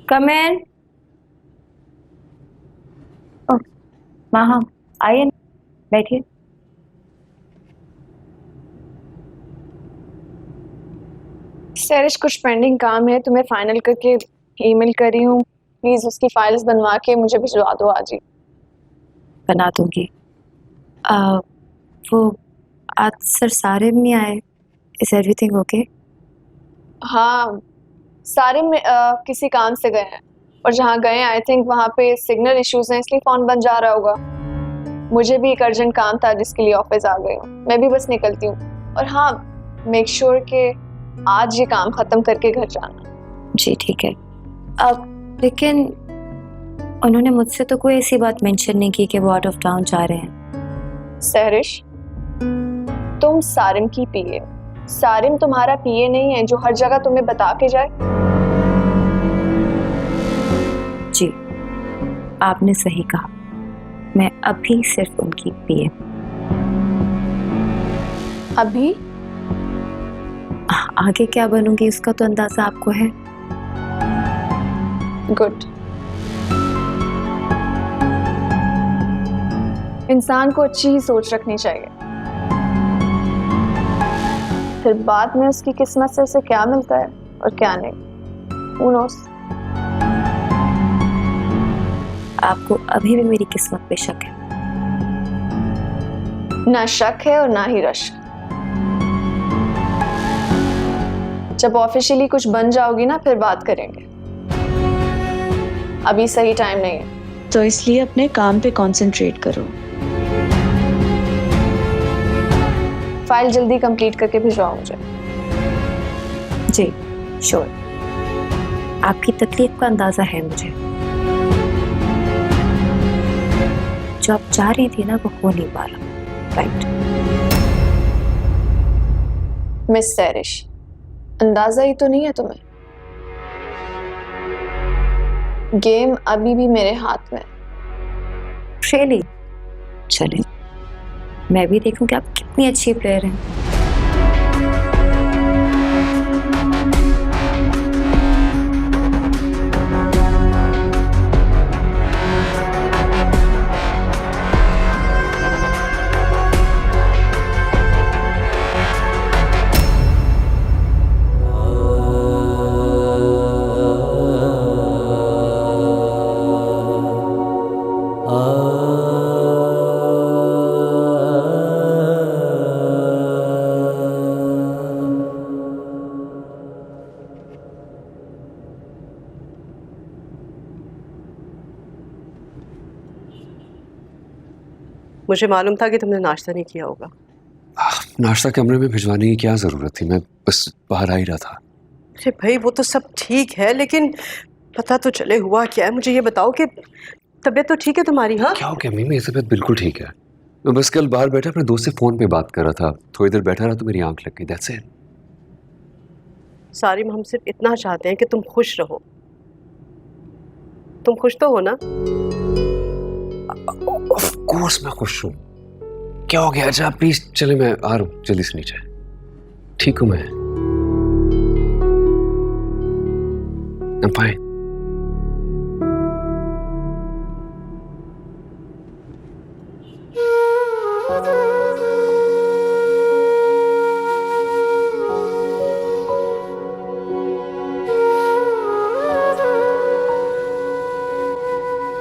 कम इन। हाँ, आइए, बैठिए। सैरिश, कुछ पेंडिंग काम है, तुम्हें फाइनल करके ईमेल कर रही हूँ। प्लीज उसकी फाइल्स बनवा के मुझे भिजवा दो आज ही। बना दूंगी। वो आज सर सारे नहीं आए। Is everything okay? हाँ, सारे में किसी काम से गए हैं, और जहाँ गए आई थिंक वहाँ पे सिग्नल इश्यूज हैं, इसलिए फोन बंद जा रहा होगा। मुझे भी एक अर्जेंट काम था जिसके लिए ऑफिस आ गई हूँ। मैं भी बस निकलती हूँ। और हाँ, मेक श्योर के आज ये काम खत्म करके घर जाना। जी ठीक है। अब लेकिन उन्होंने मुझसे तो कोई ऐसी बात मेंशन नहीं की कि वो आउट ऑफ टाउन जा रहे हैं। सैरिश, तुम सारिम की पीए। सारिम तुम्हारा पीए नहीं है जो हर जगह तुम्हें बता के जाए। जी, आपने सही कहा। मैं अभी सिर्फ उनकी पीए। अभी? आगे क्या बनूंगी उसका तो अंदाजा आपको है। गुड। इंसान को अच्छी ही सोच रखनी चाहिए, फिर बाद में उसकी किस्मत से उसे क्या मिलता है और क्या नहीं, Who knows? आपको अभी भी मेरी किस्मत पे शक है? ना शक है और ना ही रश्क। जब ऑफिशियली कुछ बन जाओगी ना, फिर बात करेंगे। अभी सही टाइम नहीं है। तो इसलिए अपने काम पे कंसंट्रेट करो। फाइल जल्दी कंप्लीट करके भिजवाओ मुझे। जी श्योर। आपकी तकलीफ का अंदाजा है मुझे। जो आप चाह रही थी ना वो हो नहीं पा रहा। राइट मिस सैरिश, अंदाजा ही तो नहीं है तुम्हें। गेम अभी भी मेरे हाथ में। रियली? चलें, मैं भी देखूं कि आप कितनी अच्छी प्लेयर हैं। मुझे मालूम था कि तुमने नाश्ता नहीं किया होगा। नाश्ता कमरे में भिजवाने की क्या जरूरत थी? मैं बस बाहर आ ही रहा था। अरे भाई, वो तो सब ठीक है, लेकिन पता तो चले हुआ क्या है। मुझे ये बताओ कि तबीयत तो ठीक है तुम्हारी? हाँ, क्या हो गया? मेरी तबीयत बिल्कुल ठीक है। मैं बस कल बाहर बैठा अपने दोस्त से फोन पे बात कर रहा था, थोड़ी देर बैठा रहा तो मेरी आंख लग गई। That's it. सारिम, हम सिर्फ इतना चाहते हैं कि तुम खुश रहो। तुम खुश तो हो ना? ऑफ कोर्स मैं खुश हूँ। क्या हो गया? अच्छा प्लीज चले, मैं आ रहा हूँ जल्दी से नीचे। ठीक हूँ मैं। I'm fine.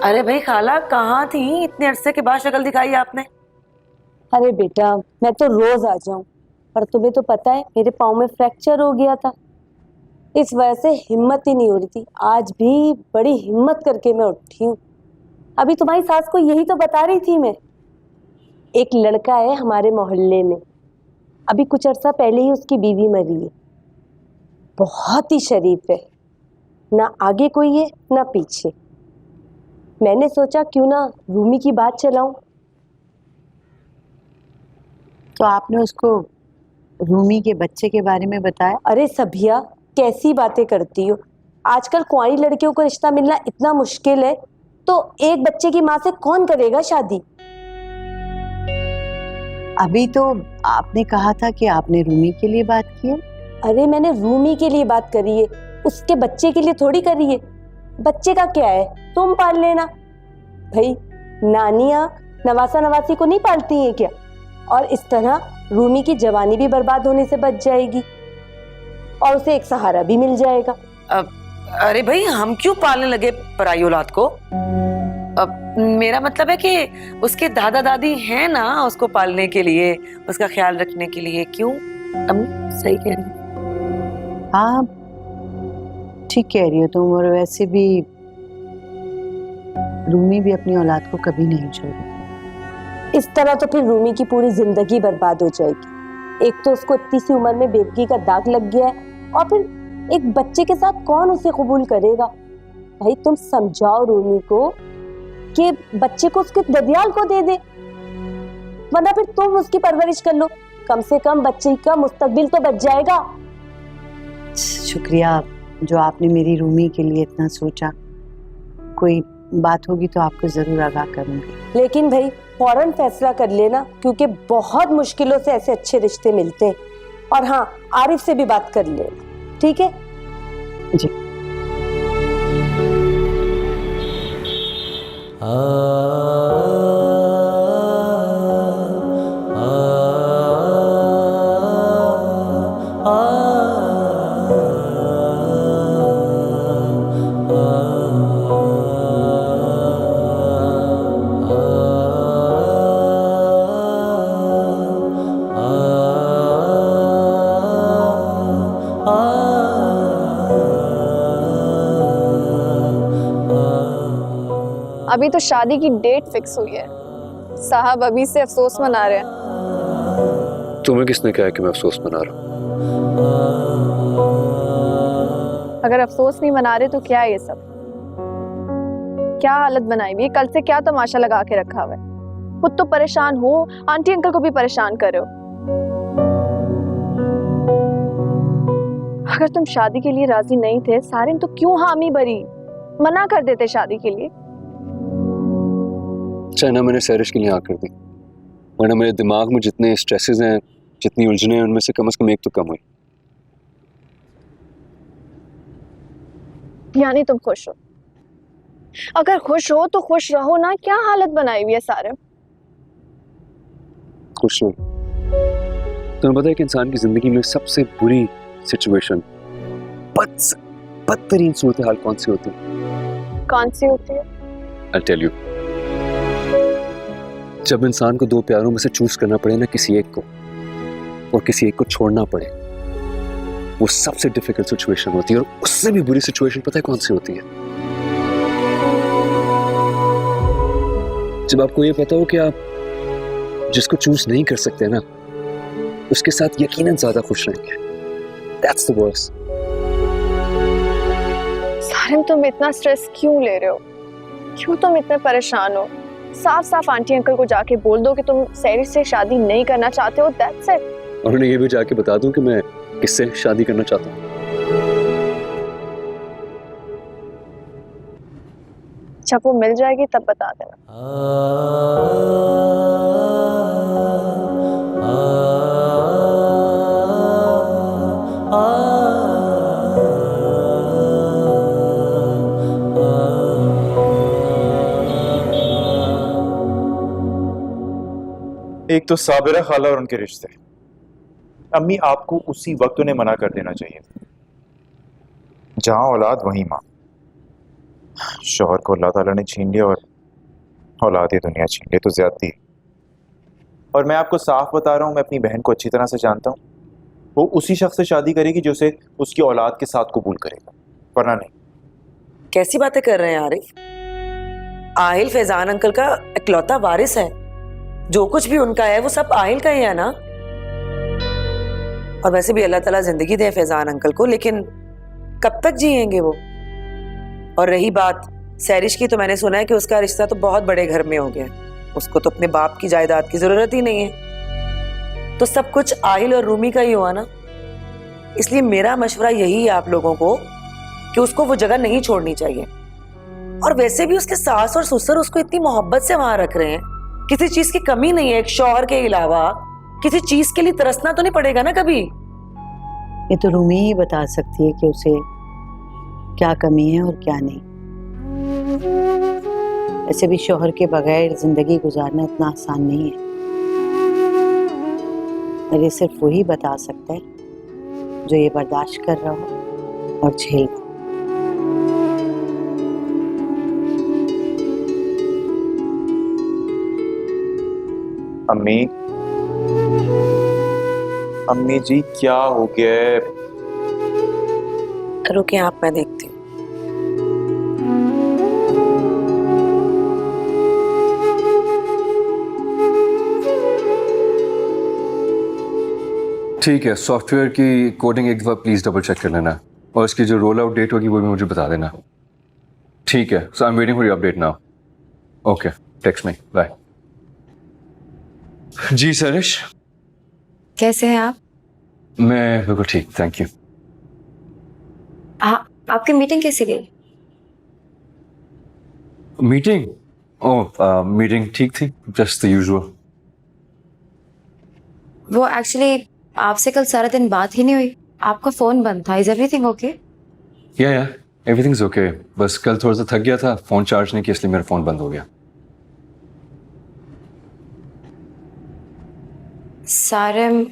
अरे भाई खाला, कहाँ थी? इतने अरसे के बाद शक्ल दिखाई आपने। अरे बेटा, मैं तो रोज आ जाऊं, पर तुम्हें तो पता है मेरे पाँव में फ्रैक्चर हो गया था। इस वजह से हिम्मत ही नहीं हो रही थी। आज भी बड़ी हिम्मत करके मैं उठी हूँ। अभी तुम्हारी सास को यही तो बता रही थी मैं। एक लड़का है हमारे मोहल्ले में, अभी कुछ अर्सा पहले ही उसकी बीवी मरी है। बहुत ही शरीफ है, ना आगे कोई है ना पीछे। मैंने सोचा क्यों ना रूमी की बात चलाऊं। तो आपने उसको रूमी के बच्चे के बारे में बताया? अरे सभिया, कैसी बातें करती हो। आजकल कुंवारी लड़कियों को रिश्ता मिलना इतना मुश्किल है, तो एक बच्चे की माँ से कौन करेगा शादी। अभी तो आपने कहा था कि आपने रूमी के लिए बात की है। अरे मैंने रूमी के लिए बात करी है, उसके बच्चे के लिए थोड़ी करी है। बच्चे का क्या है, तुम पाल लेना। भाई नानियां नवासा नवासी को नहीं पालती हैं क्या? और इस तरह रूमी की जवानी भी बर्बाद होने से बच जाएगी और उसे एक सहारा भी मिल जाएगा। अरे भाई हम क्यों पालने लगे पराई औलाद को? मेरा मतलब है कि उसके दादा दादी हैं ना उसको पालने के लिए, उसका ख्याल रखने के लिए। क्यों अम्मी सही कह रही हैं। हाँ ठीक कह रही हो तुम। और वैसे भी रूमी भी अपनी औलाद को कभी नहीं छोड़ेगी। इस तरह तो फिर रूमी की पूरी जिंदगी बर्बाद हो जाएगी। एक तो उसको इतनी सी उम्र में बेवकी का दाग लग गया है और फिर एक बच्चे के साथ कौन उसे कबूल करेगा? भाई तुम समझाओ रूमी को कि बच्चे को उसके ददियाल को दे दे, वरना फिर तुम उसकी परवरिश कर लो। कम से कम बच्चे का मुस्तकबिल तो बच जाएगा। शुक्रिया जो आपने मेरी रूमी के लिए इतना सोचा। कोई बात होगी तो आपको जरूर आगाह करूंगी। लेकिन भाई फौरन फैसला कर लेना, क्योंकि बहुत मुश्किलों से ऐसे अच्छे रिश्ते मिलते हैं। और हाँ, आरिफ से भी बात कर लेना, ठीक है? जी। अभी तो शादी की डेट फिक्स हुई है, साहब अभी से अफसोस मना रहे हैं। तुम्हें किसने कहा कि मैं अफसोस मना रहा हूँ? अगर अफसोस नहीं मना रहे तो क्या है ये सब? क्या हालत बनाई हुई है, कल से क्या तमाशा लगा के रखा हुआ है? खुद तो परेशान हो, आंटी अंकल को भी परेशान कर रहे हो। अगर तुम शादी के लिए राजी नहीं थे सारिन, तो क्यों हामी भरी? मना कर देते शादी के लिए। चाइना मैंने सैरिश के लिए हाँ कर दी, वरना मेरे दिमाग में जितने स्ट्रेसेस हैं, जितनी उलझने हैं, उनमें से कम एक तो कम हुई। यानी तुम खुश हो? अगर खुश हो तो खुश रहो ना, क्या हालत बनाई हुई है सारे। खुश हूँ। तुम्हें पता है कि इंसान की जिंदगी में सबसे बुरी सिचुएशन, बदतरीन सूरत हाल कौन सी होती है? कौन सी होती है? I'll tell you. जब इंसान को दो प्यारों में से चूज करना पड़े ना, किसी एक को, और किसी एक को छोड़ना पड़े, वो सबसे डिफिकल्ट सिचुएशन होती है। और उससे भी बुरी सिचुएशन पता है कौन सी होती है? जब आपको ये पता हो कि आप जिसको चूज नहीं कर सकते ना, उसके साथ यकीनन ज्यादा खुश रहेंगे। That's the worst. सारिन तुम इतना स्ट्रेस क्यों ले रहे हो? क्यों तुम इतने परेशान हो? साफ साफ आंटी अंकल को जाके बोल दो कि तुम सैरिश से शादी नहीं करना चाहते हो। That's it. और उन्हें ये भी जाके बता दूं कि मैं किससे शादी करना चाहता हूँ। जब वो मिल जाएगी तब बता देना। एक तो साबिरा खाला और उनके रिश्ते। अम्मी आपको उसी वक्त उन्हें मना कर देना चाहिए था। जहां औलाद वहीं मां। शौहर को अल्लाह ताला ने छीन लिया और औलाद ही दुनिया छीन ली, तो ज्यादती है। और मैं आपको साफ बता रहा हूं, मैं अपनी बहन को अच्छी तरह से जानता हूं। वो उसी शख्स से शादी करेगी जो उसे उसकी औलाद के साथ कबूल करेगा, वरना नहीं। कैसी बातें कर रहे हैं आरिफ? आहिल फैजान अंकल का इकलौता वारिस है। जो कुछ भी उनका है वो सब आहिल का ही है ना। और वैसे भी अल्लाह ताला जिंदगी दे फैजान अंकल को, लेकिन कब तक जिएंगे वो? और रही बात सैरिश की, तो मैंने सुना है कि उसका रिश्ता तो बहुत बड़े घर में हो गया। उसको तो अपने बाप की जायदाद की जरूरत ही नहीं है। तो सब कुछ आहिल और रूमी का ही हुआ ना। इसलिए मेरा मशवरा यही है आप लोगों को कि उसको वो जगह नहीं छोड़नी चाहिए। और वैसे भी उसके सास और ससुर उसको इतनी मोहब्बत से वहां रख रहे हैं, किसी चीज की कमी नहीं है। एक शौहर के अलावा किसी चीज के लिए तरसना तो नहीं पड़ेगा ना कभी। ये तो रूमी ही बता सकती है कि उसे क्या कमी है और क्या नहीं। वैसे भी शौहर के बगैर जिंदगी गुजारना इतना आसान नहीं है, और ये सिर्फ वही बता सकता है जो ये बर्दाश्त कर रहा हो और झेल रहा हो। अम्मी, अम्मी जी क्या हो गया है? रुके आप, मैं देखती हूँ। ठीक है, सॉफ्टवेयर की कोडिंग एक दफ़ा प्लीज़ डबल चेक कर लेना, और इसकी जो रोल आउट डेट होगी वो भी मुझे बता देना। ठीक है, so I am waiting for your update now. Okay, text me, bye. जी सरिश, कैसे हैं आप? मैं बिल्कुल ठीक, थैंक यू। आपकी मीटिंग कैसी गई? मीटिंग? ओह, मीटिंग ठीक थी, जस्ट द यूजुअल। वो एक्चुअली आपसे कल सारा दिन बात ही नहीं हुई, आपका फोन बंद था। Is everything okay? या एवरीथिंग्स ओके, बस कल थोड़ा सा थक गया था, फोन चार्ज नहीं किया इसलिए मेरा फोन बंद हो गया। सारिम,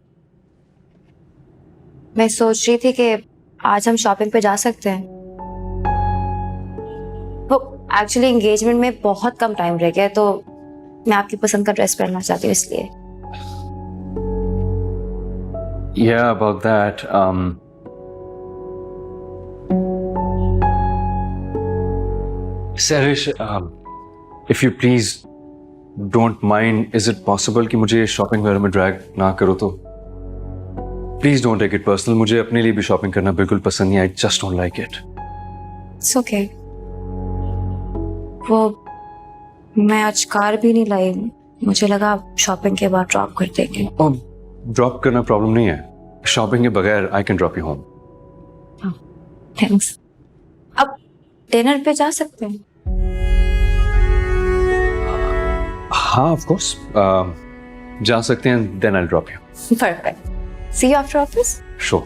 मैं सोच रही थी कि आज हम शॉपिंग पे जा सकते हैं। वो एक्चुअली एंगेजमेंट में बहुत कम टाइम रह गया, तो मैं आपकी पसंद का ड्रेस पहनना चाहती हूँ इसलिए। Yeah, about that. Sarish, if you please don't mind, is it possible कि मुझे शॉपिंग वगैरह में ड्रैग ना करो तो? Please don't take it personal. मुझे अपने लिए भी शॉपिंग करना बिल्कुल पसंद नहीं। I just don't like it. It's okay. वो मैं आज कार भी नहीं लाई, मुझे लगा शॉपिंग के बाद ड्रॉप कर देंगे। Oh, ड्रॉप करना प्रॉब्लम नहीं है, शॉपिंग के बगैर I can drop you home. Thanks. अब डिनर पे जा सकते हैं? हाँ, ऑफ कोर्स, जा सकते हैं, then I drop you. Perfect. See you after office. Sure.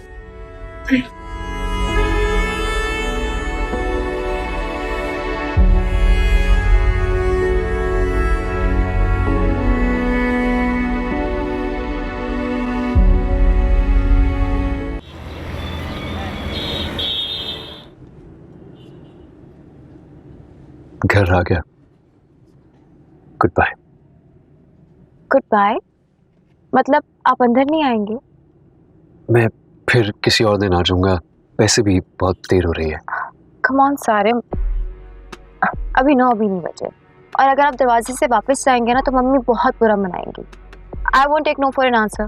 घर आ गया, गुड बाय। Good bye? मतलब आप अंदर नहीं आएंगे? मैं फिर किसी और दिन आ जाऊंगा, वैसे भी बहुत देर हो रही है। कम ऑन सारिम, अभी 9 भी नहीं बजे, और अगर आप दरवाजे से वापस जाएंगे ना तो मम्मी बहुत बुरा मनाएंगी। I won't take no for an answer,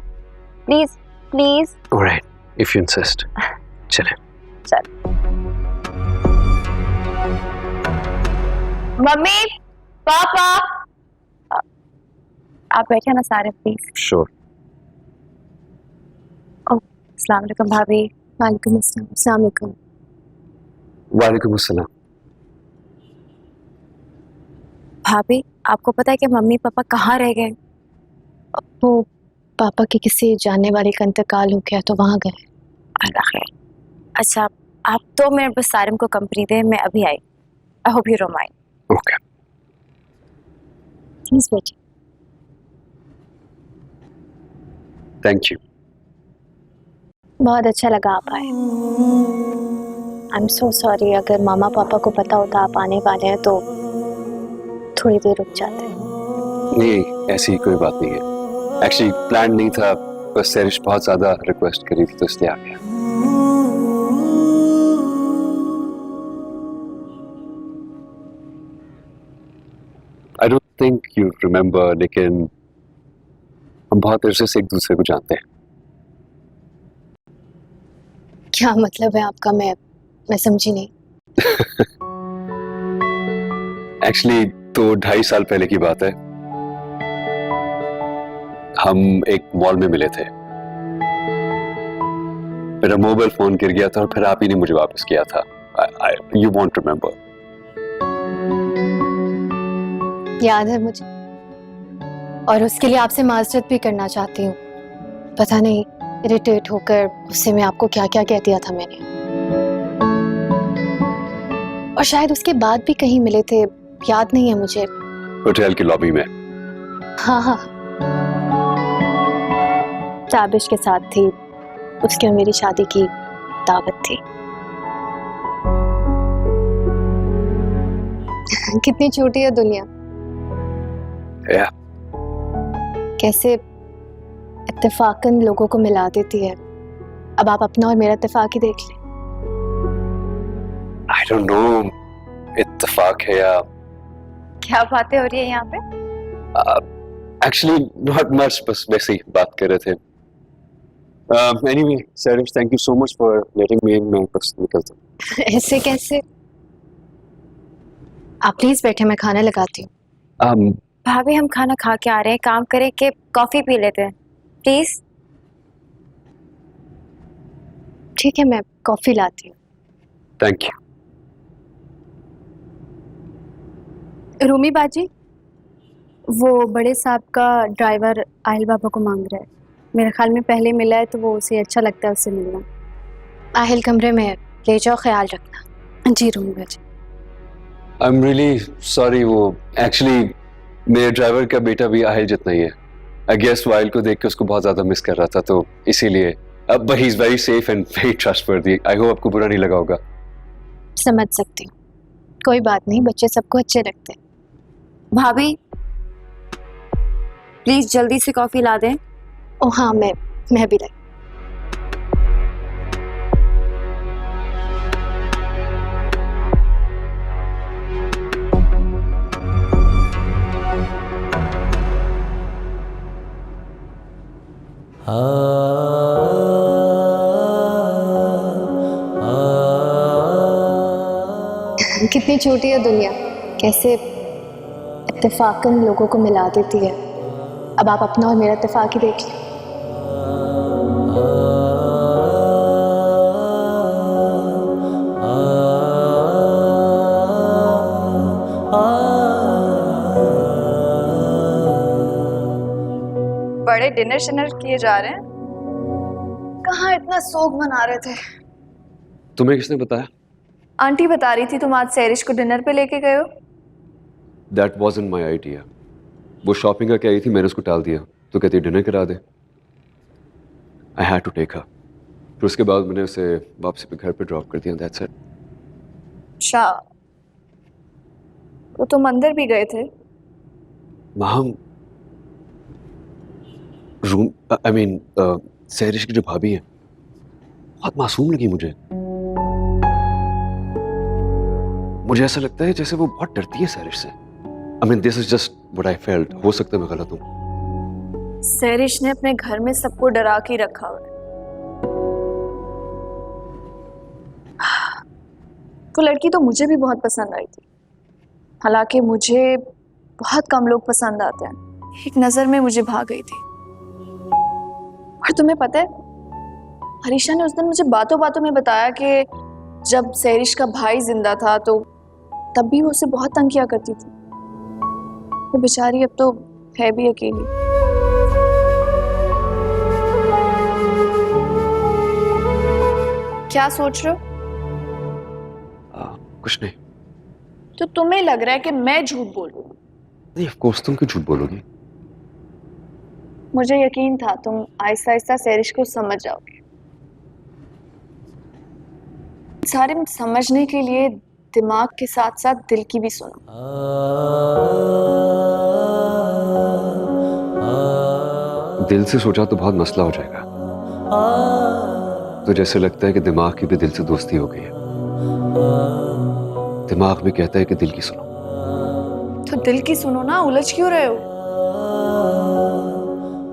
please please. Alright, if you insist. चले। चल। मम्मी, पापा, आप बैठे ना सारे प्लीज। श्योर। अस्सलाम वालेकुम भाभी। वालेकुम अस्सलाम। अस्सलाम वालेकुम। वालेकुम अस्सलाम। भाभी, आपको पता है कि मम्मी पापा कहाँ रह गए? वो पापा के किसी जानने वाले का इंतकाल हो गया तो वहाँ गए। अल्लाह खैर। अच्छा, आप 2 मिनट बस सारिम को कंपनी दे, मैं अभी आई। I hope you don't mind. Okay. Please बैठिए। Thank you. बहुत अच्छा लगा आप आए। आई एम सो सॉरी, अगर मामा पापा को पता होता आप आने वाले हैं तो थोड़ी देर रुक जाते। नहीं, ऐसी कोई बात नहीं है, एक्चुअली प्लान नहीं था, बस सरिश बहुत ज्यादा रिक्वेस्ट करी थी तो इसलिए आ गया। I don't think you remember, लेकिन हम बहुत अरसे से एक दूसरे को जानते हैं। क्या मतलब है आपका? मैं समझी नहीं। एक्चुअली तो 2.5 साल पहले की बात है, हम एक मॉल में मिले थे। मेरा मोबाइल फोन गिर गया था और फिर आप ही ने मुझे वापस किया था। You want remember? याद है मुझे, और उसके लिए आपसे माजरत भी करना चाहती हूँ। पता नहीं इरिटेट होकर उससे मैं आपको क्या क्या कह दिया था मैंने। और शायद उसके बाद भी कहीं मिले थे, याद नहीं है मुझे। होटल की लॉबी में। हाँ हाँ, ताबिश के साथ थी, उसके और मेरी शादी की दावत थी। कितनी छोटी है दुनिया। Yeah. कैसे इत्तेफाकन लोगों को मिला देती है। अब आप अपना और मेरा इत्तेफाक ही देख लें। I don't know, इत्तेफाक है या क्या बातें हो रही है यहाँ पे? एक्चुअली नॉट मच, बस वैसे ही बात कर रहे थे। Anyway Sarish, thank you so much for letting me in. मैं बस निकलता हूँ। ऐसे कैसे? आप प्लीज बैठे, मैं खाना लगाती हूँ। भाभी हम खाना खा के आ रहे हैं, काम करें कि कॉफी पी लेते हैं प्लीज। ठीक है, मैं कॉफी लाती हूँ। Thank you. रूमी बाजी, वो बड़े साहब का ड्राइवर आहिल बाबा को मांग रहा है। मेरे ख्याल में पहले मिला है तो वो उसे अच्छा लगता है उससे मिलना। आहिल कमरे में है, ले जाओ, ख्याल रखना। जी रूमी बाजी। आई एम रियली सॉरी, वो एक्चुअली मेरे ड्राइवर का बेटा भी आहिल जितना ही है। आई गेस वाइल को देख के उसको बहुत ज्यादा मिस कर रहा था, तो इसीलिए। अब he is very safe and very trustworthy. I hope आपको बुरा नहीं लगा होगा। समझ सकती हूँ, कोई बात नहीं, बच्चे सबको अच्छे लगते हैं। भाभी प्लीज जल्दी से कॉफी ला दें। ओ हाँ, मैं भी लाई। कितनी छोटी है दुनिया, कैसे इत्तेफाकन लोगों को मिला देती है। अब आप अपना और मेरा इत्तेफाक ही देख लें। बड़े डिनर शिनर किए जा रहे हैं? कहाँ इतना सोग मना रहे थे? तुम्हें किसने बताया? आंटी बता रही थी तुम आज सैरिश को डिनर पे लेके गए हो। That wasn't my idea. वो शॉपिंग का कह रही थी, मैंने उसको टाल दिया, तो कहती डिनर करा दे। I had to take her. फिर उसके बाद मैंने उसे वापसी पे घर पे ड्रॉप कर दिया। That's it. अच्छा, तो तुम अंदर भी गए थे? हम रूम, आई मीन सैरिश की जो भाभी है बहुत मासूम लगी मुझे। मुझे ऐसा लगता है जैसे वो बहुत डरती है सैरिश से। I mean this is just what I felt. हो सकता है मैं गलत हूँ। सैरिश ने अपने घर में सबको डरा के रखा हुआ है। वो लड़की तो मुझे भी बहुत पसंद आई थी, हालांकि मुझे बहुत कम लोग पसंद आते हैं। एक नजर में मुझे भाग गई थी। और तुम्हें पता है, हरीशा ने उस दिन मुझे बातों बातों में बताया कि जब सैरिश का भाई जिंदा था तो तब भी वो उसे बहुत तंग किया करती थी। वो बेचारी अब तो है भी अकेली। क्या सोच रहे हो? कुछ नहीं। तो तुम्हें लग रहा है कि मैं झूठ बोल रही हूँ? नहीं, ऑफ कोर्स तुम क्यों झूठ बोलोगी? मुझे यकीन था तुम आहिस्ता आहिस्ता सैरिश को समझ जाओगे। सारे में समझने के लिए दिमाग के साथ साथ दिल की भी सुनो। दिल से सोचा तो बहुत मसला हो जाएगा। तो जैसे लगता है कि दिमाग की भी दिल से दोस्ती हो गई है। दिमाग भी कहता है कि दिल की सुनो। तो दिल की सुनो ना, उलझ क्यों रहे हो?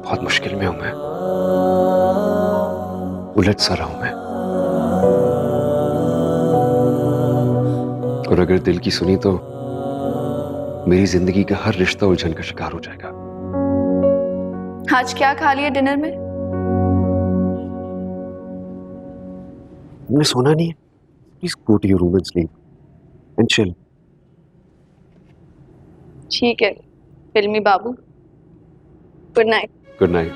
बहुत मुश्किल में हूं मैं, उलझ सा रहा हूं मैं। और अगर दिल की सुनी तो मेरी जिंदगी का हर रिश्ता उलझन का शिकार हो जाएगा। आज क्या खा लिया डिनर में? मैंने सोना नहीं है। Please go to your room and sleep and chill. ठीक है फिल्मी बाबू, गुड नाइट। Good night.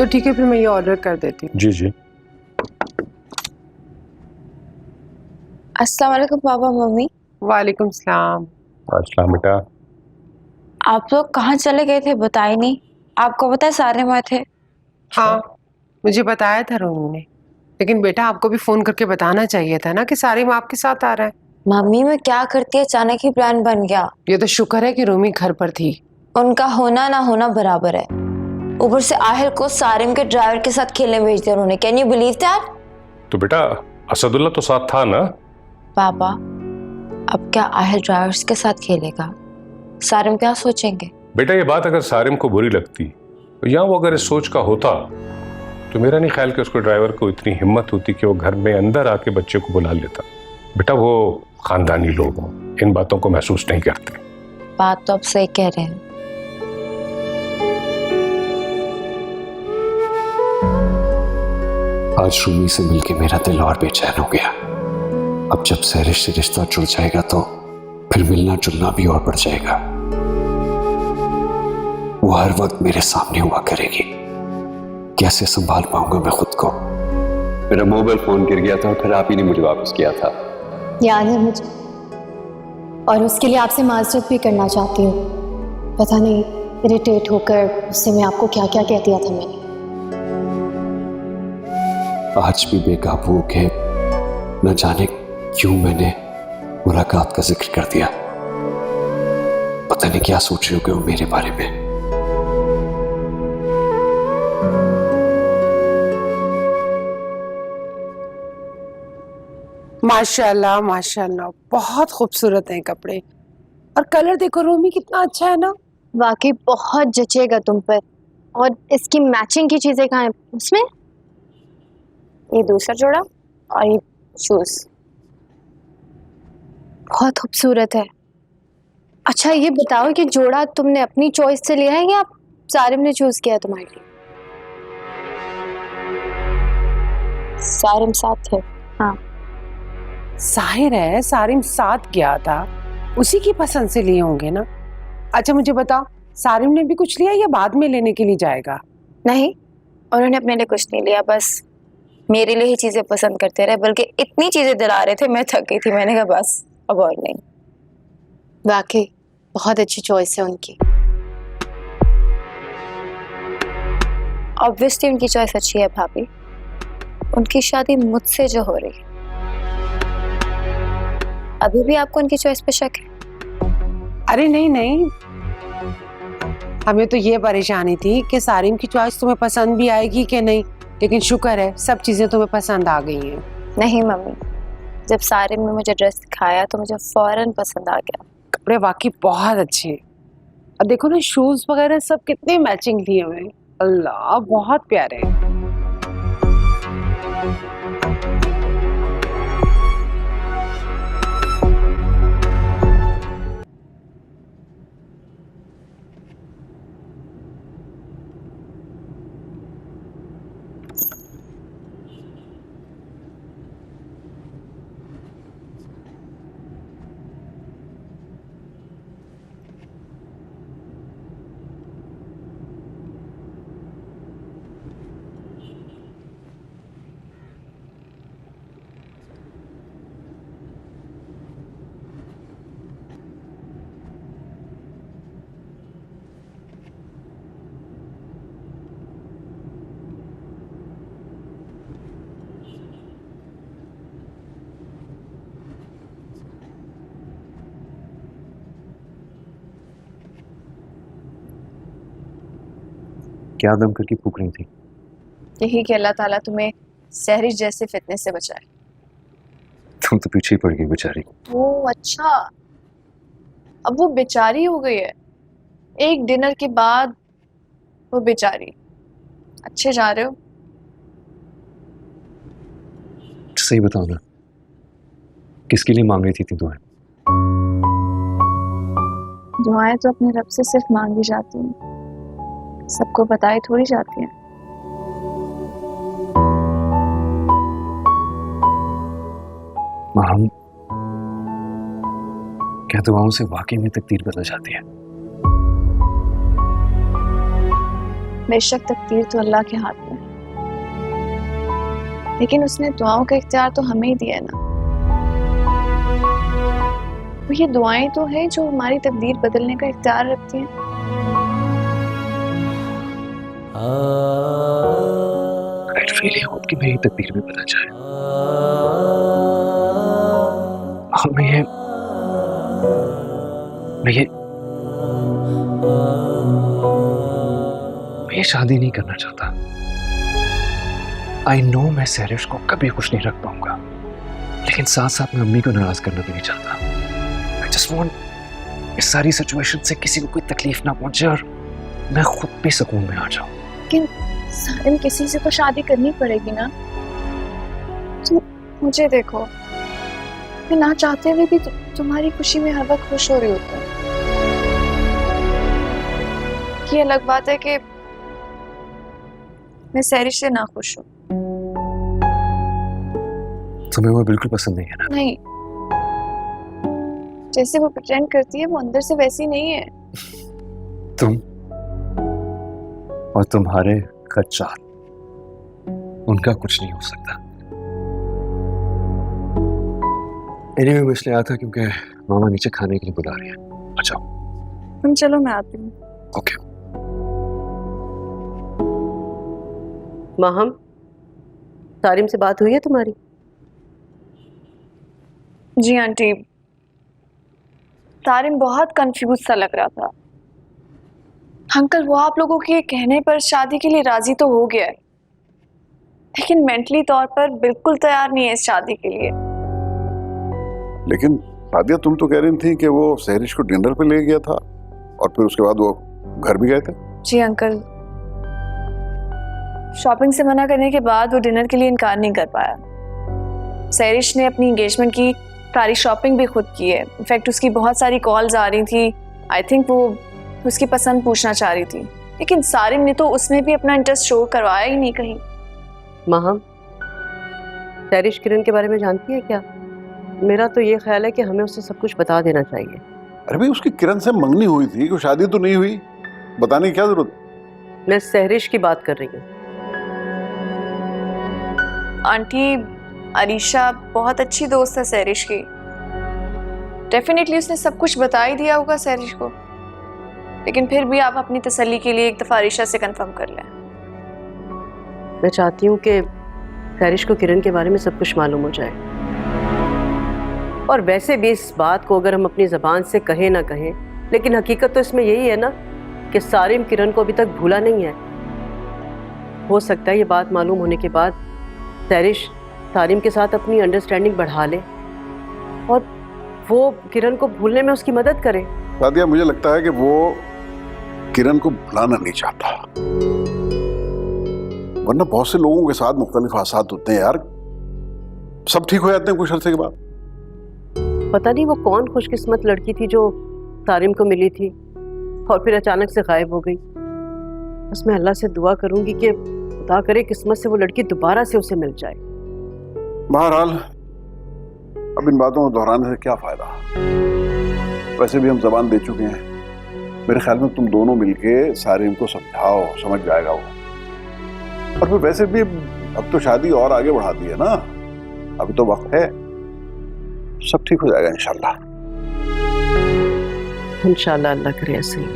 ठीक है, फिर मैं ये ऑर्डर कर देती हूँ। जी जी। अस्सलाम वालेकुम पापा मम्मी। वालेकुम सलाम। अस्सलाम बेटा। आप लोग कहाँ चले गए थे, बताए नहीं। आपको पता है सारे में थे। हाँ, मुझे बताया था रोमी ने, लेकिन बेटा आपको भी फोन करके बताना चाहिए था ना कि सारिम आपके साथ आ रहा है। मम्मी मैं क्या करती, अचानक ही प्लान बन गया। ये तो शुक्र है कि रोमी घर पर थी। उनका होना ना होना बराबर है। ऊपर से आहिल को सारिम के ड्राइवर के साथ खेलने भेज दिया उन्होंने। Can you believe that? तो बेटा असदुल्ला तो साथ था ना? पापा अब क्या आहिल ड्राइवर्स के साथ खेलेगा? सारिम क्या सोचेंगे? बेटा ये बात अगर सारिम को बुरी लगती तो या वो अगर इस सोच का होता तो मेरा नहीं ख्याल कि उसको ड्राइवर को इतनी हिम्मत होती कि वो घर में अंदर आके बच्चे को बुला लेता। बेटा वो खानदानी लोग हों, इन बातों को महसूस नहीं करते। बात तो आप सही कह रहे हैं। आज रूमी से मिलके मेरा दिल और बेचैन हो गया। अब जब सहरिश से रिश्ता जुड़ जाएगा तो फिर मिलना जुलना भी और बढ़ जाएगा। वो हर वक्त मेरे सामने हुआ करेगी। कैसे संभाल पाऊंगा मैं खुद को? मेरा मोबाइल फोन गिर गया था, फिर आप ही ने मुझे वापस किया था। याद है मुझे, और उसके लिए आपसे माजरत भी करना चाहती हूँ। पता नहीं इरिटेट होकर उससे मैं आपको क्या क्या कह दिया था मैंने। आज भी बेकाबू के न जाने क्यों मैंने मुलाकात का जिक्र कर दिया। पता नहीं क्या सोच रहे हो मेरे बारे में। माशाल्लाह माशाल्लाह, बहुत खूबसूरत हैं कपड़े, और कलर देखो रोमी कितना अच्छा है ना। वाकई बहुत जचेगा तुम पर। और इसकी मैचिंग की चीजें कहाँ हैं उसमें? ये दूसरा जोड़ा और ये शूज बहुत खूबसूरत है। अच्छा ये बताओ कि जोड़ा तुमने अपनी चॉइस से लिया है या सारिम ने चूज किया तुम्हारे लिए? सारिम साथ है। हाँ जाहिर है सारिम साथ गया था, उसी की पसंद से लिए होंगे ना। अच्छा मुझे बताओ, सारिम ने भी कुछ लिया या बाद में लेने के लिए जाएगा? नहीं, उन्होंने अपने लिए कुछ नहीं लिया, बस मेरे लिए ही चीजें पसंद करते रहे। बल्कि इतनी चीजें दिला रहे थे मैं थक गई थी। मैंने कहा बस अब और नहीं। वाकई बहुत अच्छी चॉइस है उनकी। ऑब्वियसली उनकी चॉइस अच्छी है भाभी। उनकी शादी मुझसे जो हो रही है, अभी भी आपको उनकी चॉइस पे शक है? अरे नहीं नहीं, हमें तो ये परेशानी थी कि सारिम की चॉइस तुम्हें पसंद भी आएगी कि नहीं, लेकिन शुक्र है सब चीजें तुम्हें पसंद आ गई हैं। नहीं मम्मी, जब सारिम ने मुझे ड्रेस दिखाया तो मुझे फौरन पसंद आ गया। कपड़े वाकई बहुत अच्छे हैं, और देखो ना शूज वगैरह सब कितने मैचिंग लिए हुए हैं। अल्लाह बहुत प्यारे हैं। क्या दम करके फूक रही थी? यही कि अल्लाह ताला तुम्हें सहरिश जैसे फितने से बचाए। तुम तो पीछे ही पड़ गई बेचारी। ओह अच्छा, अब वो बेचारी हो गई है एक डिनर के बाद। वो बेचारी। अच्छे जा रहे हो? सही बताओ ना, किसके लिए मांग रही थी दुआएं? दुआएं तो अपने रब से सिर्फ मांगी जाती हैं, सबको बताई थोड़ी जाती हैं। हम क्या दुआओं से वाकई में तकदीर बदल जाती है? बेशक तकदीर तो अल्लाह के हाथ में, लेकिन उसने दुआओं का इख्तियार तो हमें ही दिया है ना। तो ये दुआएं तो हैं जो हमारी तकदीर बदलने का इख्तियार रखती हैं। I really hope कि मेरी तकदीर भी बदल जाए और मैं ये शादी नहीं करना चाहता। आई नो मैं सैरिश को कभी खुश नहीं रख पाऊंगा, लेकिन साथ साथ मैं अम्मी को नाराज करना भी नहीं चाहता। आई जस्ट वांट इस सारी सिचुएशन से किसी को कोई तकलीफ ना पहुंचे और मैं खुद भी सुकून में आ जाऊं। लेकिन सारिम, किसी से तो शादी करनी पड़ेगी ना। तुम मुझे देखो, मैं ना चाहते हुए भी तुम्हारी खुशी में हर वक्त खुश हो रही होती हूँ। ये अलग बात है कि मैं सैरिश से ना खुश हूँ। तुम्हें वो बिल्कुल पसंद नहीं है ना? नहीं, जैसे वो प्रिटेंड करती है वो अंदर से वैसी नहीं है। तुम और तुम्हारे खच्चार, उनका कुछ नहीं हो सकता। anyway, मैं इसलिए आया था क्योंकि मामा नीचे खाने के लिए बुला रही है। अच्छा तुम चलो, मैं आती हूँ। ओके। माहम, सारिम से बात हुई है तुम्हारी? जी आंटी, सारिम बहुत कंफ्यूज सा लग रहा था। अंकल वो आप लोगों के कहने पर शादी के लिए राजी तो हो गया है, लेकिन मेंटली तौर पर बिल्कुल तैयार नहीं है इस शादी के लिए। लेकिन सादिया, तुम तो कह रही थी कि वो सहरिश को डिनर पे ले गया था और फिर उसके बाद वो घर भी गए थे। जी अंकल, शॉपिंग से मना करने के बाद वो डिनर के लिए इनकार नहीं कर पाया। सहरिश ने अपनी एंगेजमेंट की सारी शॉपिंग भी खुद की है। इनफैक्ट उसकी बहुत सारी कॉल्स आ रही थी। आई थिंक वो उसकी पसंद पूछना चाह रही थी, लेकिन सारिम ने तो उसमें भी अपना इंटरेस्ट शो करवाया ही नहीं कहीं। माहम, सहरिश किरण के बारे में जानती है क्या? मेरा तो ये ख्याल है कि हमें उससे सब कुछ बता देना चाहिए। अरे भाई, उसकी किरण से मंगनी हुई थी, कोई शादी तो नहीं हुई, बताने की क्या जरूरत? मैं सहरिश की बात कर रही हूँ। आंटी, अरीशा बहुत अच्छी दोस्त है सहरिश की। डेफिनेटली उसने सब कुछ बता ही दिया होगा सहरिश को, लेकिन फिर भी आप अपनी तसल्ली के लिए एक दफा अरीशा से कंफर्म कर लें। मैं चाहती हूँ कि सहरिश को किरण के बारे में सब कुछ मालूम हो जाए। और वैसे भी इस बात को अगर हम अपनी ज़बान से कहें ना कहें, लेकिन हकीकत तो इसमें यही है ना कि सारिम किरण को अभी तक भूला नहीं है। हो सकता है ये बात मालूम होने के बाद सहरिश सारिम के साथ अपनी अंडरस्टैंडिंग बढ़ा ले और वो किरण को भूलने में उसकी मदद करे। सादिया, मुझे लगता है कि वो किरण को भुलाना नहीं चाहता, वरना बहुत से लोगों के साथ मुख्तलिफ हादसात होते हैं यार, सब ठीक हो जाते हैं कुछ अरसे के बाद। पता नहीं वो कौन खुशकिस्मत लड़की थी जो सारिम को मिली थी और फिर अचानक से गायब हो गई। बस मैं अल्लाह से दुआ करूंगी कि खुदा करे किस्मत से वो लड़की दोबारा से उसे मिल जाए। बहरहाल अब इन बातों को दोहराने से क्या फायदा, वैसे भी हम जबान दे चुके हैं। मेरे ख्याल में तुम दोनों मिलके सारिम को समझाओ, समझ जाएगा वो। और फिर वैसे भी अब तो शादी और आगे बढ़ा दी है ना, अभी तो वक्त है, सब ठीक हो जाएगा इंशाल्लाह। इंशाल्लाह, अल्लाह करे ऐसे ही।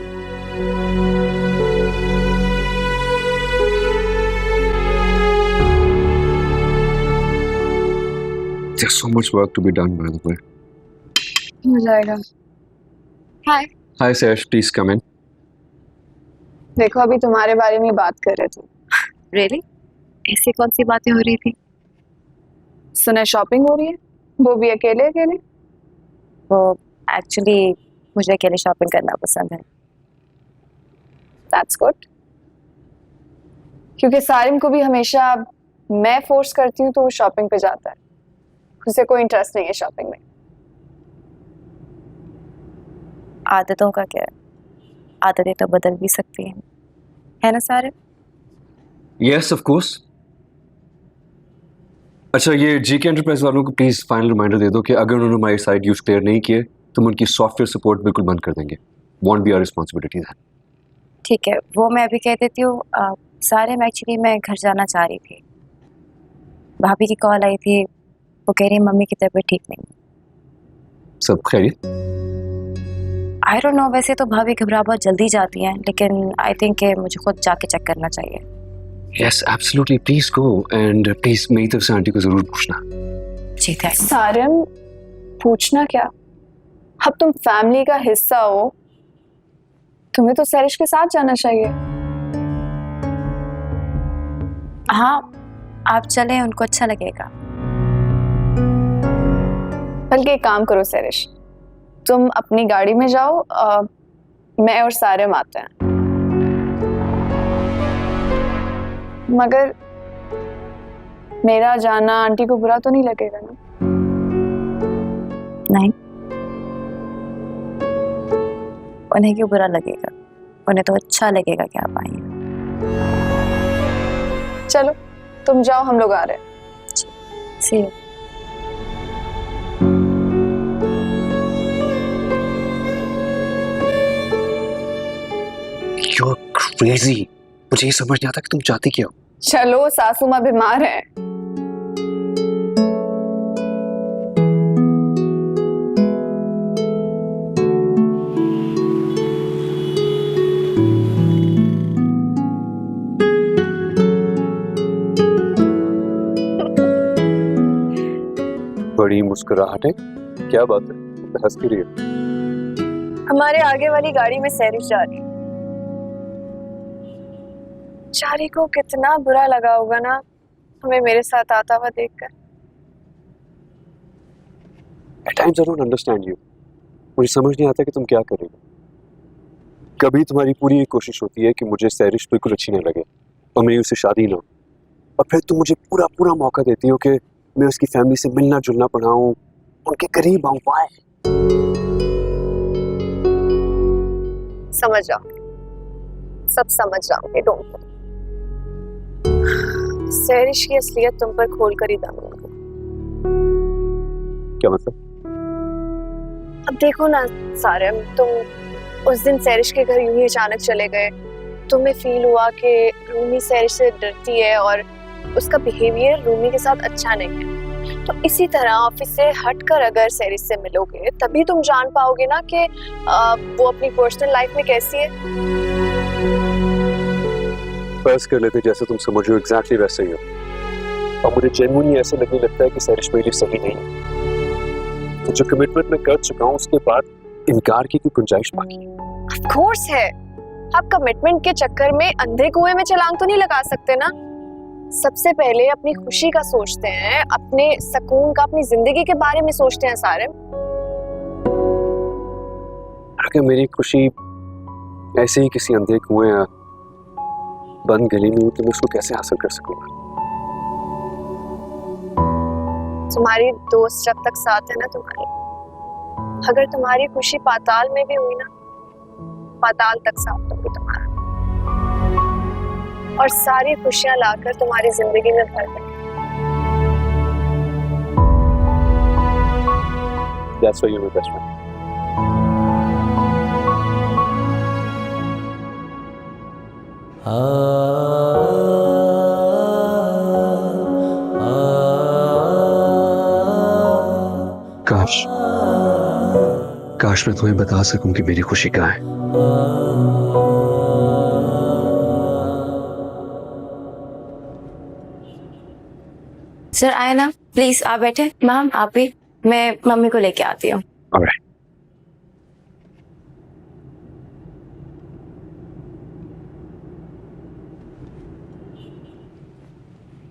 There's so much work to be done, by the way. हो जाएगा। हाय। Hi, Sash. Please come in. देखो, अभी तुम्हारे बारे में बात कर रहे थे। रियली? ऐसी कौन सी बातें हो रही थी? सुना शॉपिंग हो रही है, वो भी अकेले अकेले। वो एक्चुअली मुझे अकेले शॉपिंग करना पसंद है। दैट्स गुड, क्योंकि सारिम को भी हमेशा मैं फोर्स करती हूँ तो वो शॉपिंग पे जाता है। उसे कोई इंटरेस्ट नहीं है शॉपिंग में। आदतों का क्या है, आदतें तो बदल भी सकती हैं, है ना सारिम? Yes, of course. अच्छा, ये जीके एंटरप्राइज वालों को प्लीज फाइनल रिमाइंडर दे दो कि अगर उन्होंने हमारी साइट यूज क्लियर नहीं किए तो हम उनकी सॉफ्टवेयर सपोर्ट बिल्कुल बंद कर देंगे। वॉन्ट बी आवर रिस्पॉन्सिबिलिटी है। ठीक है, वो मैं अभी कह देती हूँ। सारे में एक्चुअली मैं घर जाना चाह रही थी। भाभी की कॉल आई थी, वो कह रही मम्मी की तबीयत ठीक नहीं। सब खैरियत? आई डोंट नो, वैसे तो भाभी घबरा बहुत जल्दी जाती हैं, लेकिन आई थिंक कि मुझे खुद जाके चेक करना चाहिए। Yes absolutely, please go and please मेरी तरफ से आंटी को जरूर पूछना। जी थैंक। सारिम, पूछना क्या? अब तुम फैमिली का हिस्सा हो, तुम्हें तो सैरिश के साथ जाना चाहिए। हाँ, आप चलें, उनको अच्छा लगेगा। बल्कि एक काम करो सैरिश, तुम अपनी गाड़ी में जाओ, मैं और सारिम आते हैं। मगर मेरा जाना आंटी को बुरा तो नहीं लगेगा ना? नहीं, उन्हें क्यों बुरा लगेगा? उन्हें तो अच्छा लगेगा कि आप आई हैं। चलो तुम जाओ, हम लोग आ रहे हैं। See you. You're crazy. मुझे ये समझ नहीं आता कि तुम चाहती क्या हो। चलो, सासू माँ बीमार है। बड़ी मुस्कुराहट है, क्या बात है? हंस क्यों रही है? हमारे आगे वाली गाड़ी में सैरिश जा रही है। चारी को कितना बुरा लगा होगा ना हमें मेरे साथ आता हुआ देखकर। At times I don't understand you. मुझे समझ नहीं आता कि तुम क्या कर रही हो। कभी तुम्हारी पूरी ये कोशिश होती है कि मुझे सैरिश बिल्कुल अच्छी न लगे और मेरी उससे शादी ना हो, और फिर तुम मुझे पूरा पूरा मौका देती हो कि मैं उसकी फैमिली से मिलना जुलना पढ़ाऊं, उनके करीब आऊं। पाए समझ जाओ, सब समझ जाओगे। डोंट वरी, सैरिश की असलियत तुम पर खोल कर ही दूंगी। क्या मतलब? अब देखो ना सारिम, तुम उस दिन सैरिश के घर यूं ही अचानक चले गए। तुम्हें फील हुआ कि रूमी सैरिश से डरती है और उसका बिहेवियर रूमी के साथ अच्छा नहीं है। तो इसी तरह ऑफिस से हटकर अगर सैरिश से मिलोगे तभी तुम जान पाओगे ना कि वो अपनी पर्सनल लाइफ में कैसी है। बस कर लेते जैसे तुम समझ रहे हो, एग्जैक्टली वैसे ही हो। और मुझे जेन्युइनली ऐसा लगने लगता है कि सैरिश मेरे लिए सही नहीं है। तो जो कमिटमेंट मैं कर चुका हूँ उसके बाद इनकार की कोई गुंजाइश बाकी है? ऑफ कोर्स है। आप कमिटमेंट के चक्कर में अंधे कुएं में छलांग तो नहीं लगा सकते ना। सबसे पहले अपनी खुशी का सोचते हैं, अपने सुकून का, अपनी जिंदगी के बारे में सोचते हैं सारिम। अगर मेरी खुशी ऐसे ही किसी अंधे कुएं या बंद गली में हो तो मैं उसको कैसे हासिल कर सकूंगा? तुम्हारी दोस्त जब तक साथ है ना तुम्हारी, अगर तुम्हारी खुशी पाताल में भी हुई ना, पाताल तक साथ होगी तुम्हारा, और सारी खुशियां लाकर तुम्हारी जिंदगी में भर देंगे। That's why you're my best friend. काश मैं तुम्हें बता सकूं कि मेरी खुशी कहाँ है। सर आए ना, प्लीज आप बैठे। मैम आप भी, मैं मम्मी को लेके आती हूँ। Alright.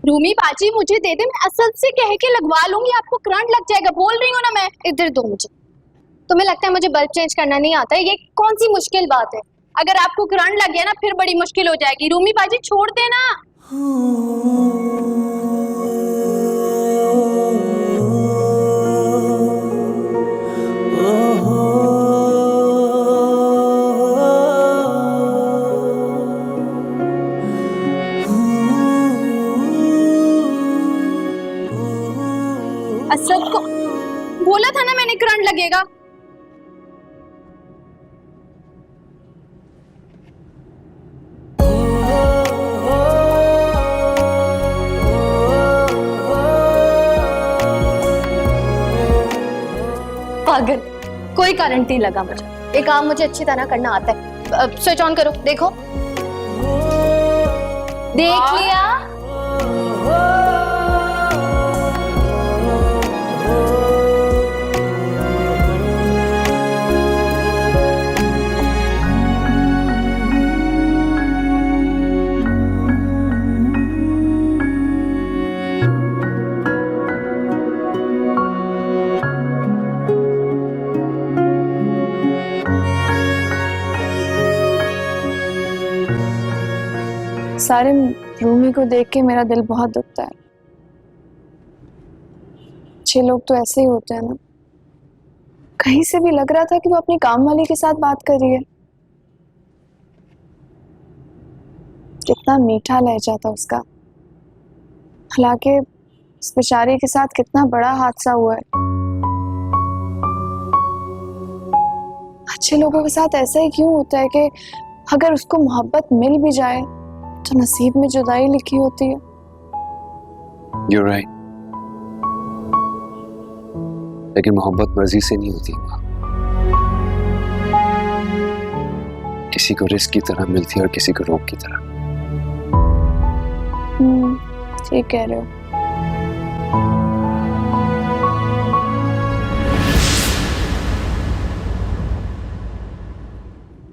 रूमी बाजी मुझे दे दे, मैं असद से कह के लगवा लूंगी, आपको करंट लग जाएगा। बोल रही हूँ ना मैं। इधर दो मुझे। तुम्हें लगता है मुझे बल्ब चेंज करना नहीं आता है? ये कौन सी मुश्किल बात है? अगर आपको करंट लग गया ना फिर बड़ी मुश्किल हो जाएगी। रूमी बाजी छोड़ देना। असद को बोला था ना मैंने करंट लगेगा। पागल, कोई करंट नहीं लगा मुझे। ये काम मुझे अच्छी तरह करना आता है। स्विच ऑन करो, देखो, देख लिया? सारे रूमी को देख के मेरा दिल बहुत दुखता है। अच्छे लोग तो ऐसे ही होते हैं ना। कहीं से भी लग रहा था कि वो अपनी काम वाली के साथ बात कर रही है। कितना मीठा लहजा था उसका। हालांकि इस बेचारी के साथ कितना बड़ा हादसा हुआ है। अच्छे लोगों के साथ ऐसा ही क्यों होता है कि अगर उसको मोहब्बत मिल भी जाए तो नसीब में जुदाई लिखी होती है। You're right. लेकिन मोहब्बत मर्जी से नहीं होती माँ। किसी को रिस्क की तरह मिलती है और किसी को रोक की तरह। ठीक कह रहे हो।